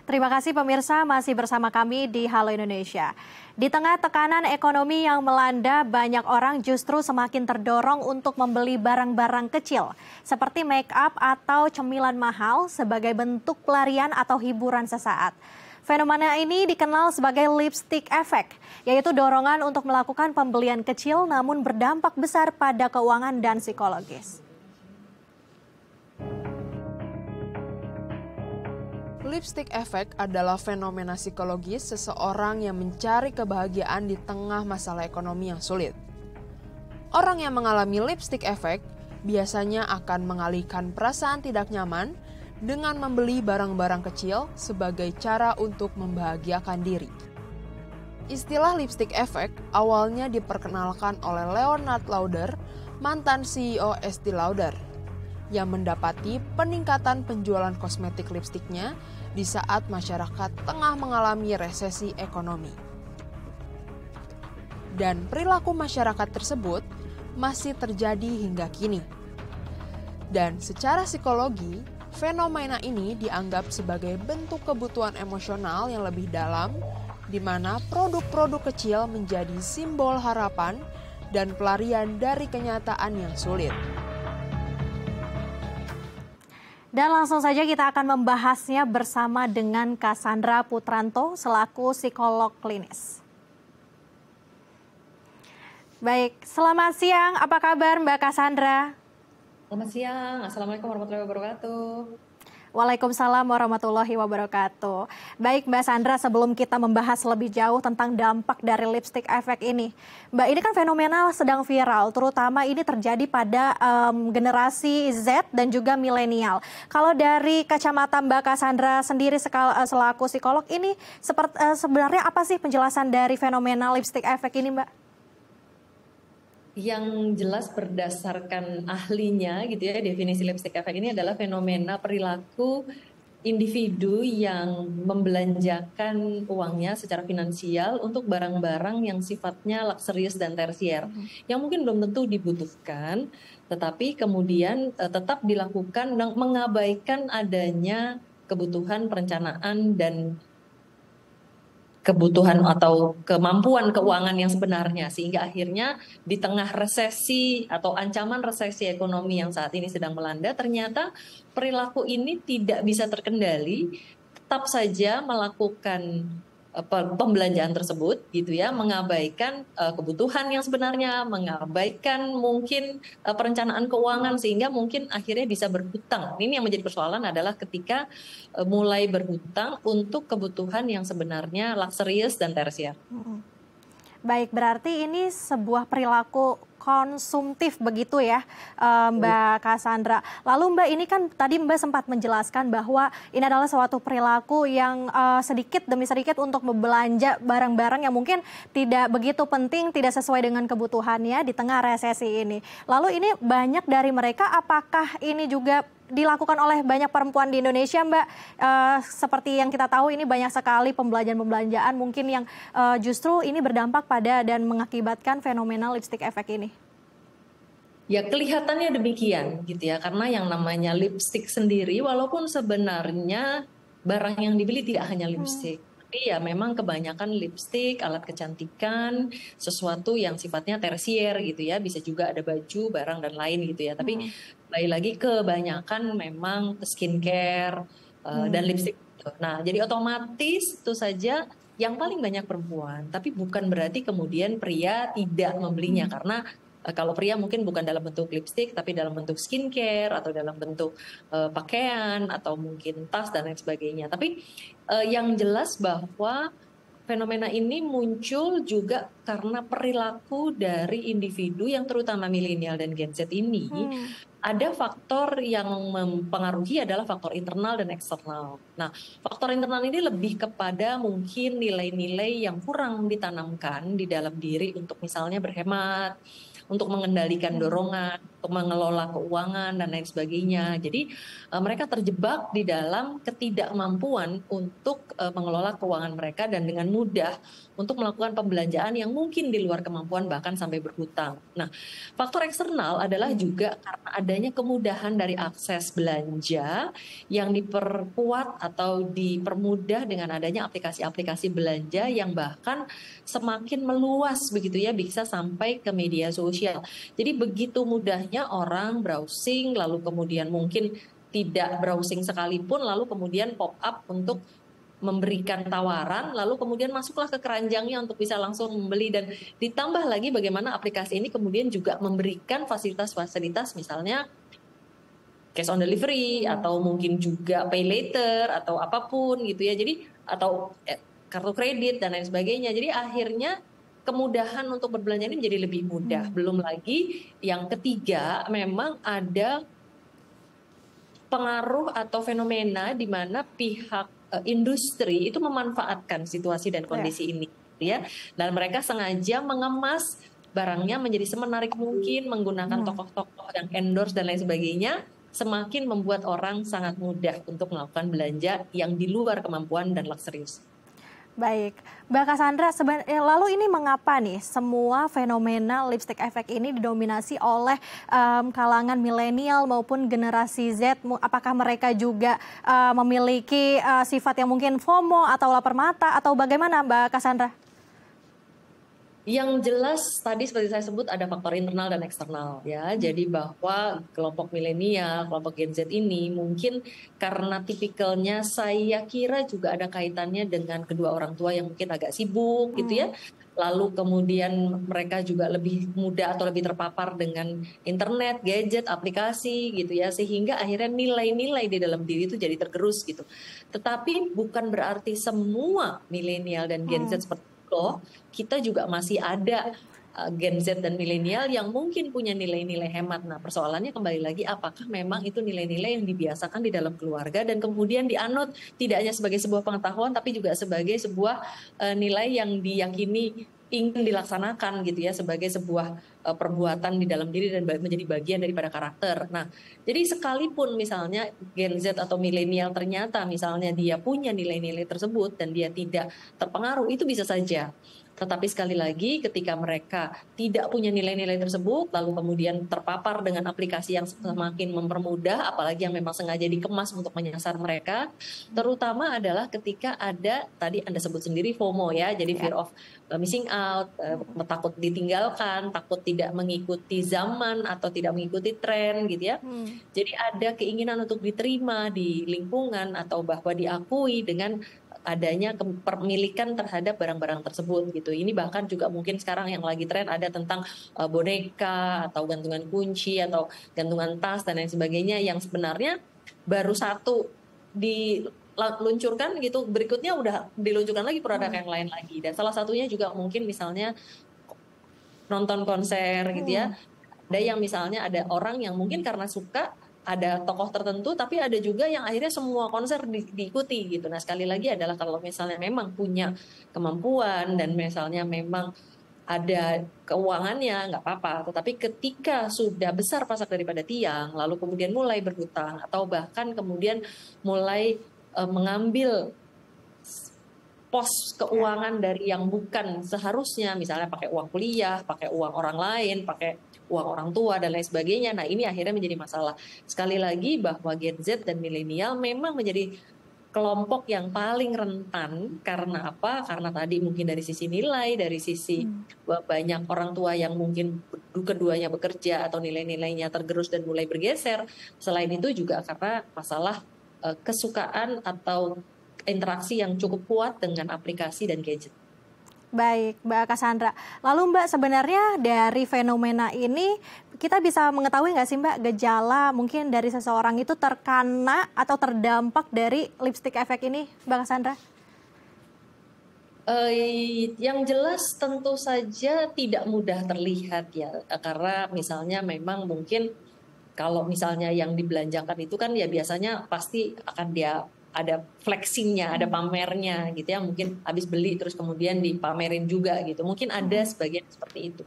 Terima kasih pemirsa masih bersama kami di Halo Indonesia. Di tengah tekanan ekonomi yang melanda, banyak orang justru semakin terdorong untuk membeli barang-barang kecil seperti make up atau cemilan mahal sebagai bentuk pelarian atau hiburan sesaat. Fenomena ini dikenal sebagai lipstick effect, yaitu dorongan untuk melakukan pembelian kecil namun berdampak besar pada keuangan dan psikologis. Lipstick effect adalah fenomena psikologis seseorang yang mencari kebahagiaan di tengah masalah ekonomi yang sulit. Orang yang mengalami lipstick effect biasanya akan mengalihkan perasaan tidak nyaman dengan membeli barang-barang kecil sebagai cara untuk membahagiakan diri. Istilah lipstick effect awalnya diperkenalkan oleh Leonard Lauder, mantan CEO Estee Lauder, yang mendapati peningkatan penjualan kosmetik lipstiknya di saat masyarakat tengah mengalami resesi ekonomi. Dan perilaku masyarakat tersebut masih terjadi hingga kini. Dan secara psikologi, fenomena ini dianggap sebagai bentuk kebutuhan emosional yang lebih dalam, di mana produk-produk kecil menjadi simbol harapan dan pelarian dari kenyataan yang sulit. Dan langsung saja kita akan membahasnya bersama dengan Cassandra Putranto selaku psikolog klinis. Baik, selamat siang. Apa kabar Mbak Cassandra? Selamat siang. Assalamualaikum warahmatullahi wabarakatuh. Waalaikumsalam warahmatullahi wabarakatuh. Baik Mbak Sandra, sebelum kita membahas lebih jauh tentang dampak dari lipstick effect ini. Mbak, ini kan fenomena sedang viral, terutama ini terjadi pada generasi Z dan juga milenial. Kalau dari kacamata Mbak Cassandra sendiri selaku psikolog ini, sebenarnya apa sih penjelasan dari fenomena lipstick effect ini Mbak? Yang jelas berdasarkan ahlinya gitu ya, definisi lipstick effect ini adalah fenomena perilaku individu yang membelanjakan uangnya secara finansial untuk barang-barang yang sifatnya luxurious dan tersier, yang mungkin belum tentu dibutuhkan, tetapi kemudian tetap dilakukan mengabaikan adanya kebutuhan perencanaan dan kebutuhan atau kemampuan keuangan yang sebenarnya, sehingga akhirnya di tengah resesi atau ancaman resesi ekonomi yang saat ini sedang melanda, ternyata perilaku ini tidak bisa terkendali, tetap saja melakukan pembelanjaan tersebut gitu ya, mengabaikan kebutuhan yang sebenarnya, mengabaikan mungkin perencanaan keuangan, sehingga mungkin akhirnya bisa berhutang. Ini yang menjadi persoalan adalah ketika mulai berhutang untuk kebutuhan yang sebenarnya luxurious dan tersier. Baik, berarti ini sebuah perilaku konsumtif begitu ya Mbak Cassandra. Lalu Mbak, ini kan tadi Mbak sempat menjelaskan bahwa ini adalah suatu perilaku yang sedikit demi sedikit untuk membelanja barang-barang yang mungkin tidak begitu penting, tidak sesuai dengan kebutuhannya di tengah resesi ini. Lalu ini banyak dari mereka, apakah ini juga dilakukan oleh banyak perempuan di Indonesia Mbak? Seperti yang kita tahu ini banyak sekali pembelanjaan mungkin yang justru ini berdampak pada dan mengakibatkan fenomena lipstick effect ini. Ya, kelihatannya demikian gitu ya, karena yang namanya lipstick sendiri walaupun sebenarnya barang yang dibeli tidak hanya lipstick, tapi ya memang kebanyakan lipstick, alat kecantikan, sesuatu yang sifatnya tersier gitu ya, bisa juga ada baju, barang dan lain gitu ya. Tapi lagi kebanyakan memang skincare dan lipstick. Nah, jadi otomatis itu saja yang paling banyak perempuan, tapi bukan berarti kemudian pria tidak membelinya, karena kalau pria mungkin bukan dalam bentuk lipstick, tapi dalam bentuk skincare atau dalam bentuk pakaian atau mungkin tas dan lain sebagainya. Tapi yang jelas bahwa fenomena ini muncul juga karena perilaku dari individu yang terutama milenial dan Gen Z ini. Ada faktor yang mempengaruhi adalah faktor internal dan eksternal. Nah, faktor internal ini lebih kepada mungkin nilai-nilai yang kurang ditanamkan di dalam diri untuk misalnya berhemat, untuk mengendalikan dorongan, mengelola keuangan dan lain sebagainya. Jadi mereka terjebak di dalam ketidakmampuan untuk mengelola keuangan mereka dan dengan mudah untuk melakukan pembelanjaan yang mungkin di luar kemampuan bahkan sampai berhutang. Nah, faktor eksternal adalah juga karena adanya kemudahan dari akses belanja yang diperkuat atau dipermudah dengan adanya aplikasi-aplikasi belanja yang bahkan semakin meluas begitu ya, bisa sampai ke media sosial. Jadi begitu mudahnya orang browsing lalu kemudian mungkin tidak browsing sekalipun lalu kemudian pop up untuk memberikan tawaran, lalu kemudian masuklah ke keranjangnya untuk bisa langsung membeli, dan ditambah lagi bagaimana aplikasi ini kemudian juga memberikan fasilitas-fasilitas misalnya cash on delivery atau mungkin juga pay later atau apapun gitu ya, jadi atau kartu kredit dan lain sebagainya. Jadi akhirnya kemudahan untuk berbelanja ini menjadi lebih mudah. Belum lagi yang ketiga, memang ada pengaruh atau fenomena di mana pihak industri itu memanfaatkan situasi dan kondisi ini ya, dan mereka sengaja mengemas barangnya menjadi semenarik mungkin, menggunakan tokoh-tokoh yang endorse dan lain sebagainya, semakin membuat orang sangat mudah untuk melakukan belanja yang di luar kemampuan dan luxurious. Baik, Mbak Cassandra, lalu ini mengapa nih semua fenomena lipstick effect ini didominasi oleh kalangan milenial maupun generasi Z? Apakah mereka juga memiliki sifat yang mungkin FOMO atau lapar mata atau bagaimana, Mbak Cassandra? Yang jelas tadi seperti saya sebut ada faktor internal dan eksternal ya. Jadi bahwa kelompok milenial, kelompok Gen Z ini mungkin karena tipikalnya saya kira juga ada kaitannya dengan kedua orang tua yang mungkin agak sibuk gitu ya. Lalu kemudian mereka juga lebih mudah atau lebih terpapar dengan internet, gadget, aplikasi gitu ya. Sehingga akhirnya nilai-nilai di dalam diri itu jadi tergerus gitu. Tetapi bukan berarti semua milenial dan Gen Z seperti loh, kita juga masih ada Gen Z dan milenial yang mungkin punya nilai-nilai hemat. Nah, persoalannya kembali lagi apakah memang itu nilai-nilai yang dibiasakan di dalam keluarga dan kemudian dianut tidak hanya sebagai sebuah pengetahuan tapi juga sebagai sebuah nilai yang diyakini ingin dilaksanakan gitu ya, sebagai sebuah perbuatan di dalam diri dan menjadi bagian daripada karakter. Nah, jadi sekalipun misalnya Gen Z atau milenial ternyata misalnya dia punya nilai-nilai tersebut dan dia tidak terpengaruh, itu bisa saja. Tetapi sekali lagi ketika mereka tidak punya nilai-nilai tersebut lalu kemudian terpapar dengan aplikasi yang semakin mempermudah, apalagi yang memang sengaja dikemas untuk menyasar mereka, terutama adalah ketika ada tadi Anda sebut sendiri FOMO ya, jadi fear of missing out, takut ditinggalkan, takut tidak mengikuti zaman atau tidak mengikuti tren gitu ya. Jadi ada keinginan untuk diterima di lingkungan atau bahwa diakui dengan adanya kepemilikan terhadap barang-barang tersebut gitu. Ini bahkan juga mungkin sekarang yang lagi tren ada tentang boneka atau gantungan kunci atau gantungan tas dan lain sebagainya yang sebenarnya baru satu diluncurkan gitu, berikutnya udah diluncurkan lagi produk yang lain lagi. Dan salah satunya juga mungkin misalnya nonton konser gitu ya. Ada yang misalnya ada orang yang mungkin karena suka ada tokoh tertentu, tapi ada juga yang akhirnya semua konser diikuti gitu. Nah, sekali lagi adalah kalau misalnya memang punya kemampuan dan misalnya memang ada keuangannya, nggak apa-apa. Tetapi ketika sudah besar pasak daripada tiang, lalu kemudian mulai berhutang atau bahkan kemudian mulai mengambil pos keuangan dari yang bukan seharusnya, misalnya pakai uang kuliah, pakai uang orang lain, pakai uang orang tua dan lain sebagainya. Nah, ini akhirnya menjadi masalah. Sekali lagi bahwa Gen Z dan milenial memang menjadi kelompok yang paling rentan. Karena apa? Karena tadi mungkin dari sisi nilai, dari sisi banyak orang tua yang mungkin keduanya bekerja atau nilai-nilainya tergerus dan mulai bergeser. Selain itu juga karena masalah kesukaan atau interaksi yang cukup kuat dengan aplikasi dan gadget. Baik, Mbak Cassandra. Lalu Mbak, sebenarnya dari fenomena ini kita bisa mengetahui nggak sih Mbak gejala mungkin dari seseorang itu terkena atau terdampak dari lipstick effect ini, Mbak Cassandra? Yang jelas tentu saja tidak mudah terlihat ya, karena misalnya memang mungkin kalau misalnya yang dibelanjakan itu kan ya biasanya pasti akan dia ada flexingnya, ada pamernya gitu ya, mungkin habis beli terus kemudian dipamerin juga gitu, mungkin ada sebagian seperti itu.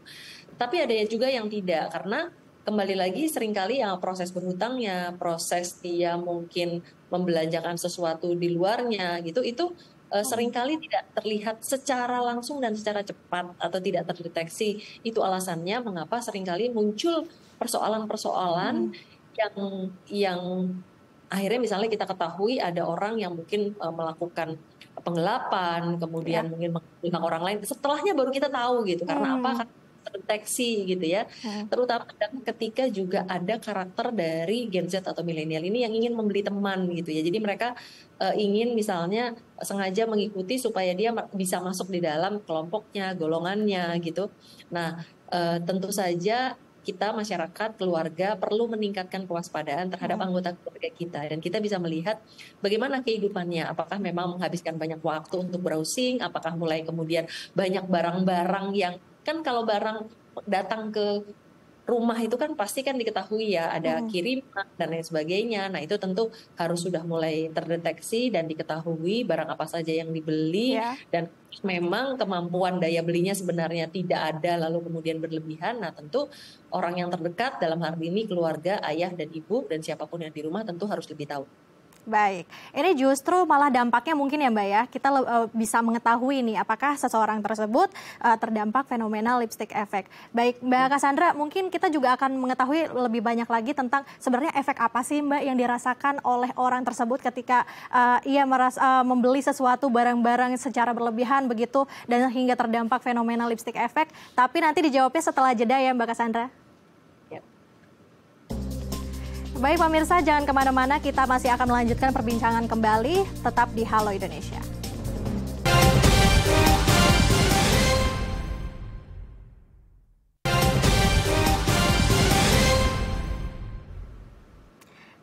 Tapi ada juga yang tidak, karena kembali lagi seringkali yang proses berhutangnya, proses dia mungkin membelanjakan sesuatu di luarnya gitu, itu seringkali tidak terlihat secara langsung dan secara cepat atau tidak terdeteksi. Itu alasannya mengapa seringkali muncul persoalan-persoalan yang akhirnya misalnya kita ketahui ada orang yang mungkin melakukan penggelapan, kemudian mungkin menghutang orang lain. Setelahnya baru kita tahu gitu. Karena apa? Karena terdeteksi gitu ya. Terutama ketika juga ada karakter dari Gen Z atau milenial ini yang ingin membeli teman gitu ya. Jadi mereka ingin misalnya sengaja mengikuti supaya dia bisa masuk di dalam kelompoknya, golongannya gitu. Nah, tentu saja kita masyarakat keluarga perlu meningkatkan kewaspadaan terhadap anggota keluarga kita, dan kita bisa melihat bagaimana kehidupannya, apakah memang menghabiskan banyak waktu untuk browsing, apakah mulai kemudian banyak barang-barang yang kan kalau barang datang ke rumah itu kan pasti kan diketahui ya ada kiriman dan lain sebagainya. Nah itu tentu harus sudah mulai terdeteksi dan diketahui barang apa saja yang dibeli, dan memang kemampuan daya belinya sebenarnya tidak ada lalu kemudian berlebihan. Nah tentu orang yang terdekat dalam hal ini keluarga, ayah dan ibu dan siapapun yang di rumah tentu harus lebih tahu. Baik, ini justru malah dampaknya mungkin ya Mbak ya, kita bisa mengetahui nih apakah seseorang tersebut terdampak fenomena lipstick effect. Baik Mbak Cassandra, mungkin kita juga akan mengetahui lebih banyak lagi tentang sebenarnya efek apa sih Mbak yang dirasakan oleh orang tersebut ketika ia membeli sesuatu barang-barang secara berlebihan begitu dan hingga terdampak fenomena lipstick effect. Tapi nanti dijawabnya setelah jeda ya Mbak Cassandra. Baik pemirsa, jangan kemana-mana, kita masih akan melanjutkan perbincangan kembali, tetap di Halo Indonesia.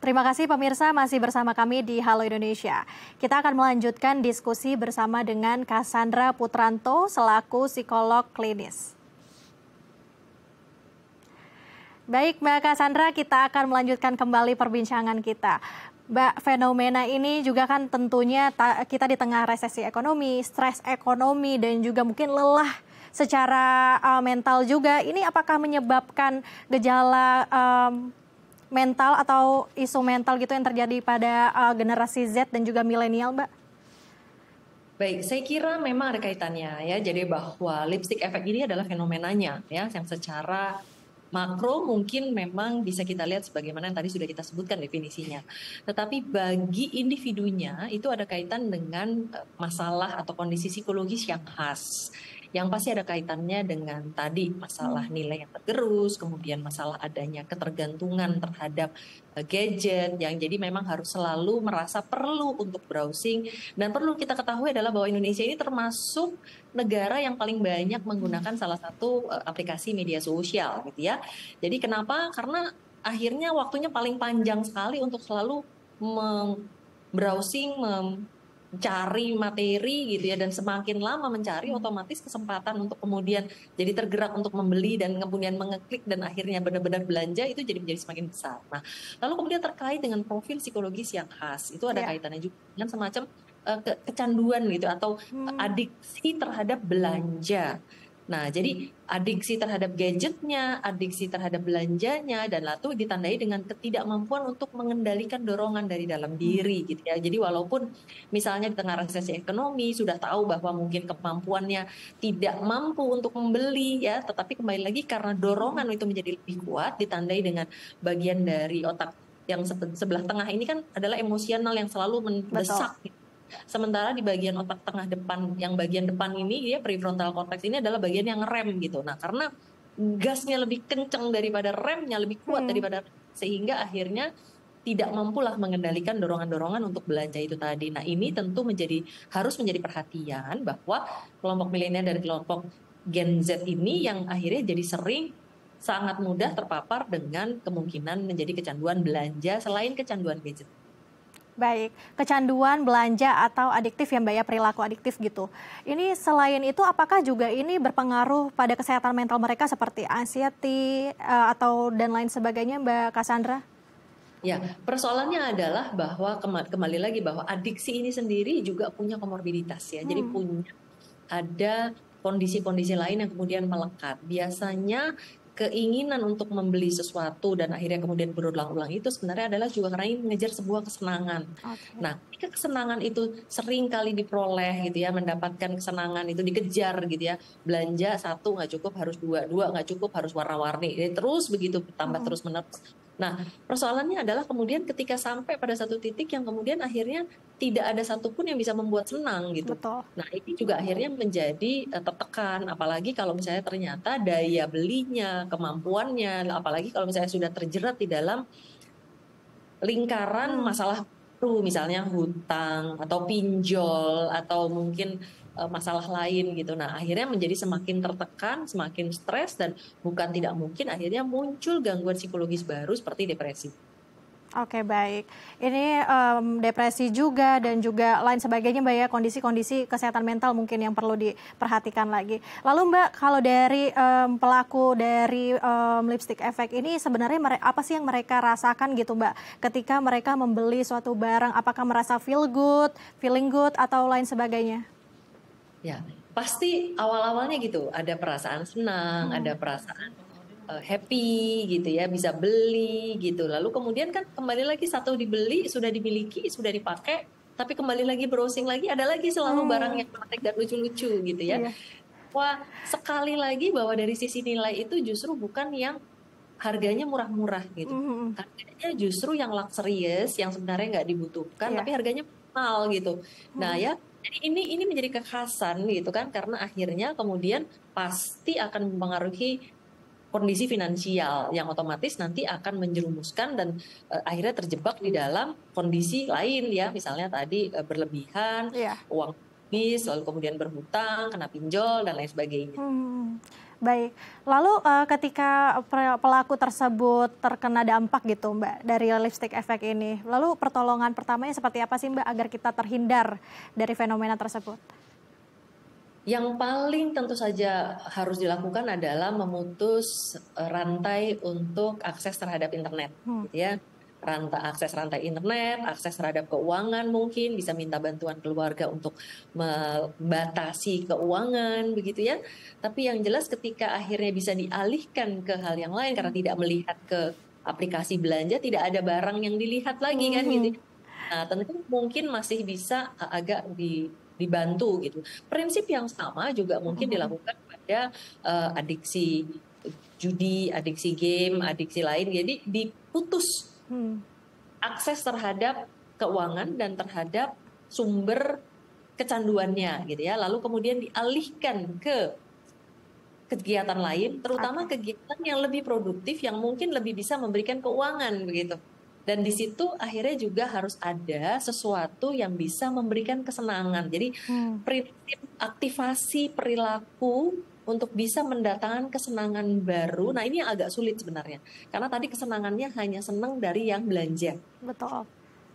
Terima kasih pemirsa, masih bersama kami di Halo Indonesia. Kita akan melanjutkan diskusi bersama dengan Cassandra Putranto selaku psikolog klinis. Baik Mbak Cassandra, kita akan melanjutkan kembali perbincangan kita. Mbak, fenomena ini juga kan tentunya kita di tengah resesi ekonomi, stres ekonomi, dan juga mungkin lelah secara mental juga. Ini apakah menyebabkan gejala mental atau isu mental gitu yang terjadi pada generasi Z dan juga milenial, Mbak? Baik, saya kira memang ada kaitannya ya. Jadi bahwa lipstick effect ini adalah fenomenanya ya, yang secara makro mungkin memang bisa kita lihat sebagaimana yang tadi sudah kita sebutkan definisinya. Tetapi bagi individunya itu ada kaitan dengan masalah atau kondisi psikologis yang khas. Yang pasti ada kaitannya dengan tadi masalah nilai yang tergerus, kemudian masalah adanya ketergantungan terhadap gadget yang jadi memang harus selalu merasa perlu untuk browsing. Dan perlu kita ketahui adalah bahwa Indonesia ini termasuk negara yang paling banyak menggunakan salah satu aplikasi media sosial gitu ya. Jadi kenapa? Karena akhirnya waktunya paling panjang sekali untuk selalu browsing, mencari materi gitu ya, dan semakin lama mencari otomatis kesempatan untuk kemudian jadi tergerak untuk membeli dan kemudian mengeklik dan akhirnya benar-benar belanja itu jadi menjadi semakin besar. Nah, lalu kemudian terkait dengan profil psikologis yang khas itu ada kaitannya juga dengan semacam kecanduan gitu atau adiksi terhadap belanja. Nah, jadi adiksi terhadap gadgetnya, adiksi terhadap belanjanya, dan lalu ditandai dengan ketidakmampuan untuk mengendalikan dorongan dari dalam diri gitu ya. Jadi walaupun misalnya di tengah resesi ekonomi sudah tahu bahwa mungkin kemampuannya tidak mampu untuk membeli ya, tetapi kembali lagi karena dorongan itu menjadi lebih kuat, ditandai dengan bagian dari otak yang sebelah tengah ini kan adalah emosional yang selalu mendesak. Sementara di bagian otak tengah depan, yang bagian depan ini ya prefrontal cortex ini adalah bagian yang rem gitu. Nah, karena gasnya lebih kencang daripada remnya, lebih kuat daripada, sehingga akhirnya tidak mampulah mengendalikan dorongan-dorongan untuk belanja itu tadi. Nah, ini tentu harus menjadi perhatian bahwa kelompok milenial dan kelompok Gen Z ini yang akhirnya jadi sering sangat mudah terpapar dengan kemungkinan menjadi kecanduan belanja selain kecanduan gadget. Baik, kecanduan belanja atau adiktif ya Mbak ya, perilaku adiktif gitu. Ini selain itu apakah juga ini berpengaruh pada kesehatan mental mereka seperti anxiety atau dan lain sebagainya Mbak Cassandra? Ya, persoalannya adalah bahwa kembali lagi bahwa adiksi ini sendiri juga punya komorbiditas ya. Jadi ada kondisi-kondisi lain yang kemudian melekat. Biasanya keinginan untuk membeli sesuatu dan akhirnya kemudian berulang-ulang itu sebenarnya adalah juga karena ingin mengejar sebuah kesenangan. Nah, ketika kesenangan itu sering kali diperoleh gitu ya, mendapatkan kesenangan itu dikejar gitu ya, belanja satu nggak cukup harus dua, dua nggak cukup harus warna-warni, terus begitu tambah terus menerus. Nah, persoalannya adalah kemudian ketika sampai pada satu titik yang kemudian akhirnya tidak ada satupun yang bisa membuat senang gitu. Betul. Nah, ini juga akhirnya menjadi tertekan, apalagi kalau misalnya ternyata daya belinya, kemampuannya, apalagi kalau misalnya sudah terjerat di dalam lingkaran masalah baru, misalnya hutang atau pinjol atau mungkin masalah lain gitu. Nah, akhirnya menjadi semakin tertekan, semakin stres, dan bukan tidak mungkin akhirnya muncul gangguan psikologis baru seperti depresi. Oke, baik. Ini depresi juga dan juga lain sebagainya Mbak ya, kondisi-kondisi kesehatan mental mungkin yang perlu diperhatikan lagi. Lalu Mbak, kalau dari pelaku dari lipstick effect ini sebenarnya apa sih yang mereka rasakan gitu Mbak ketika mereka membeli suatu barang? Apakah merasa feeling good atau lain sebagainya? Ya, pasti awal-awalnya gitu, ada perasaan senang, ada perasaan happy gitu ya, bisa beli gitu. Lalu kemudian kan kembali lagi satu dibeli, sudah dimiliki, sudah dipakai, tapi kembali lagi browsing lagi, ada lagi selalu barang yang menarik dan lucu-lucu gitu ya. Wah, sekali lagi bahwa dari sisi nilai itu justru bukan yang harganya murah-murah gitu. Harganya justru yang luxurious, yang sebenarnya nggak dibutuhkan, tapi harganya mahal gitu. Nah ya, jadi ini menjadi kekhasan gitu kan, karena akhirnya kemudian pasti akan mempengaruhi kondisi finansial yang otomatis nanti akan menjerumuskan dan akhirnya terjebak di dalam kondisi lain ya, misalnya tadi berlebihan, uang habis, lalu kemudian berhutang, kena pinjol dan lain sebagainya. Baik, lalu ketika pelaku tersebut terkena dampak gitu Mbak dari lipstick effect ini, lalu pertolongan pertamanya seperti apa sih Mbak agar kita terhindar dari fenomena tersebut? Yang paling tentu saja harus dilakukan adalah memutus rantai untuk akses terhadap internet, gitu ya. Akses rantai internet, akses terhadap keuangan, mungkin bisa minta bantuan keluarga untuk membatasi keuangan, begitu ya. Tapi yang jelas ketika akhirnya bisa dialihkan ke hal yang lain karena tidak melihat ke aplikasi belanja, tidak ada barang yang dilihat lagi kan gitu. Nah, tentu mungkin masih bisa agak dibantu gitu. Prinsip yang sama juga mungkin dilakukan pada adiksi judi, adiksi game, adiksi lain. Jadi diputus akses terhadap keuangan dan terhadap sumber kecanduannya gitu ya. Lalu kemudian dialihkan ke kegiatan lain, terutama kegiatan yang lebih produktif yang mungkin lebih bisa memberikan keuangan begitu. Dan di situ akhirnya juga harus ada sesuatu yang bisa memberikan kesenangan. Jadi prinsip aktivasi perilaku untuk bisa mendatangkan kesenangan baru. Nah, ini yang agak sulit sebenarnya. Karena tadi kesenangannya hanya senang dari yang belanja. Betul.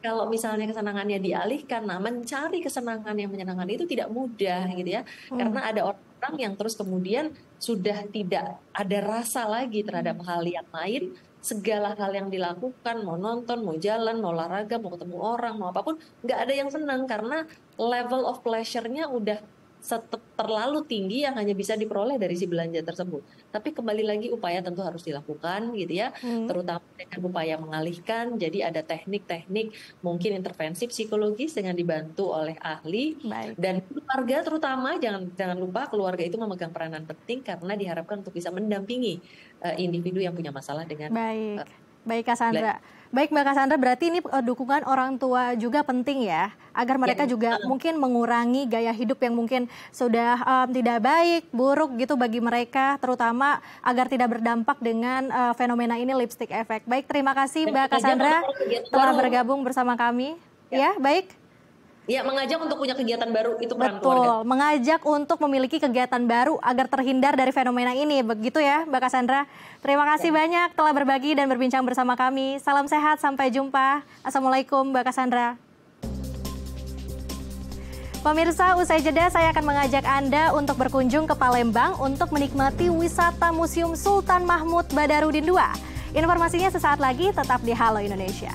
Kalau misalnya kesenangannya dialihkan, nah mencari kesenangan yang menyenangkan itu tidak mudah gitu ya. Karena ada orang yang terus kemudian sudah tidak ada rasa lagi terhadap hal yang lain. Segala hal yang dilakukan, mau nonton, mau jalan, mau olahraga, mau ketemu orang, mau apapun, nggak ada yang senang karena level of pleasure-nya udah terlalu tinggi yang hanya bisa diperoleh dari si belanja tersebut. Tapi kembali lagi upaya tentu harus dilakukan gitu ya, terutama dengan upaya mengalihkan. Jadi ada teknik-teknik mungkin intervensi psikologis dengan dibantu oleh ahli. Dan keluarga terutama jangan lupa keluarga itu memegang peranan penting karena diharapkan untuk bisa mendampingi individu yang punya masalah dengan Baik Cassandra. Baik Mbak Cassandra, berarti ini dukungan orang tua juga penting ya, agar mereka juga mungkin mengurangi gaya hidup yang mungkin sudah tidak baik, buruk gitu bagi mereka, terutama agar tidak berdampak dengan fenomena ini lipstick effect. Baik, terima kasih Mbak Cassandra telah bergabung bersama kami. Ya, baik. Ya, mengajak untuk punya kegiatan baru, itu peran Betul, keluarga. mengajak untuk memiliki kegiatan baru agar terhindar dari fenomena ini. Begitu ya Mbak Cassandra. Terima kasih banyak telah berbagi dan berbincang bersama kami. Salam sehat, sampai jumpa. Assalamualaikum Mbak Cassandra. Pemirsa, usai jeda saya akan mengajak Anda untuk berkunjung ke Palembang untuk menikmati wisata Museum Sultan Mahmud Badarudin II. Informasinya sesaat lagi, tetap di Halo Indonesia.